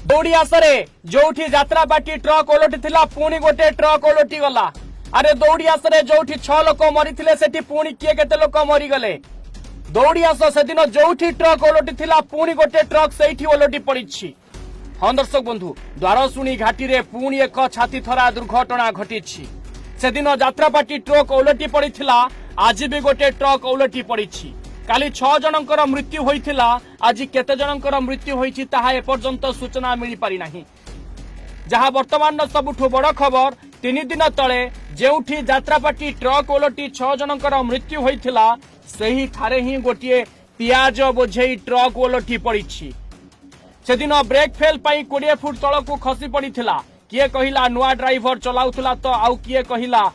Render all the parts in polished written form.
दौड़ी आसरे जोठी यात्रा बाटी ट्रक ओलटी थिला पुणी गोटे ट्रक ओलटी गला। अरे दौड़ी आसरे जोठी 6 लोक मरी सेठी पुणी किए केते लोक मरीगले। दौड़ी आस से दिन जोठी ट्रक ओलटी थिला पुणी गोटे ट्रक सेठी ओलटी पड़ी। हाँ दर्शक बंधु, द्वारशुणी घाटी रे पुणी एक छाती थरा दुर्घटना घटी। से दिन यात्रापाटी ट्रक ओलटी पड़ी, आज भी गोटे ट्रक ओलटी पड़ी। काली 6 जनकर मृत्यु होइथिला, आज केते जनकर मृत्यु होइछि ताहा एपर्यंत सूचना मिली पारि नाही। जहां वर्तमान सबुठु बड़ खबर, 3 दिन तले जेउठी यात्रापाटी ट्रक ओलटी 6 जनकर मृत्यु होइथिला, सेही ठारे ही गोटिए पियाज बोझेई ट्रक ओलटी पड़ी। से दिन ब्रेक फेल पाई 20 फुट तलकू खसी पड़ीथिला। किए कहिला नुआ ड्राइवर चलाउथला तो आउ किए कहिला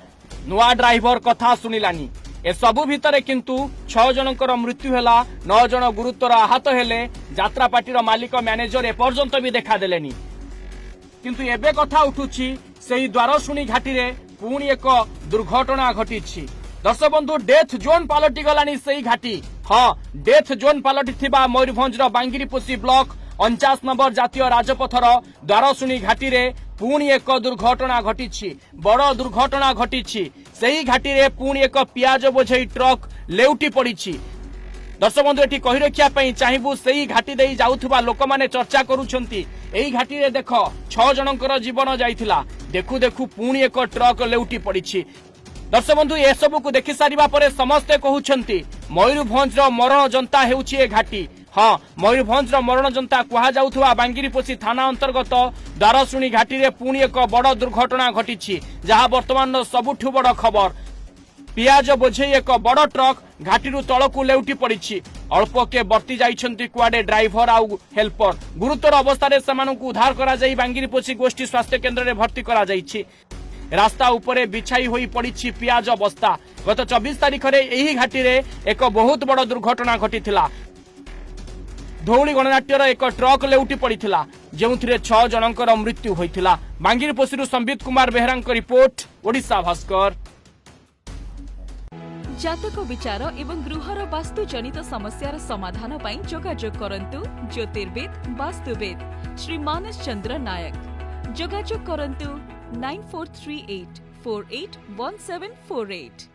नुआ ड्राइवर कथा सुनिलानी। ए सबु भितरे किंतु 6 जनकर मृत्यु हैला, 9 जन गुरुतर आहत हेले। यात्रा पार्टीर मालिक मैनेजर एपर्यंत भी देखा देलेनी। किंतु एबे कथा उठुछि सेही द्वारशुणी घाटी रे पुणी एक दुर्घटना घटिछि। दर्शक बंधु, डेथ जोन पालटी गलानी सेही घाटी। हाँ, डेथ जोन पालटी थिबा मयूरभंजर बांगिरीपोषी ब्लॉक 49 नंबर जातीय राजपथर द्वारशुणी घाटी रे पुणी एक दुर्घटना घटी। बड़ दुर्घटना घटी। सेही घाटी रे पुणी एक पियाज बोझेई ट्रक लेउटी पड़ी। दर्शक बंधु, एटी कहि रखिया पई चाहिबु सेही घाटी देई जाउथबा लोक माने चर्चा करूछंती। एही घाटी रे देख 6 जनकर जीवन जाइथिला, देखु देखु पुणी एक ट्रक लेउटी पड़ी। दर्शक बंधु, ए सबु को देखि सारिबा परे समस्ते कहउछंती मयूरभंजर मरण जनता हेउछि ए घाटी। हाँ, मयूरभंजर मरण जनता कुहा जाउथुवा बांगिरीपोषी थाना अंतर्गत द्वारशुणी घाटी रे पुणी एक बड़ दुर्घटना घटी। जहां वर्तमान सबुठु बड़ खबर, पियाज बोझे एक बड़ ट्रक घाटी तलकू लेउटी पड़ी। अल्प के बर्ती जाइछंती कुआडे ड्राइवर आउ हेल्पर। गुरुतर अवस्था सेमानकु उद्धार करा जाई बांगिरीपोषी गोष्ठी स्वास्थ्य केन्द्र में भर्ती करा जाइछि। रास्ता उपरे बिछाई होई पड़ी पियाज बस्ता। गत 24 तारिख रे एही घाटी रे एक बहुत बड़ दुर्घटना घटिथिला। धौली गणनाट्यर एक ट्रक लेउटी पड़ीथिला, जेउथिरे 6 जनकर मृत्यु होइथिला। बांगिरीपोषी संबित कुमार बेहरा रिपोर्ट, ओडिशा भास्कर। जातक विचार एवं गृहर वास्तु जनित समस्यार समाधान पाई जोगाजोग करंतु ज्योतिर्विद वास्तुविद श्री मानस चंद्र नायक। जोगाजोग करंतु 9438 481748।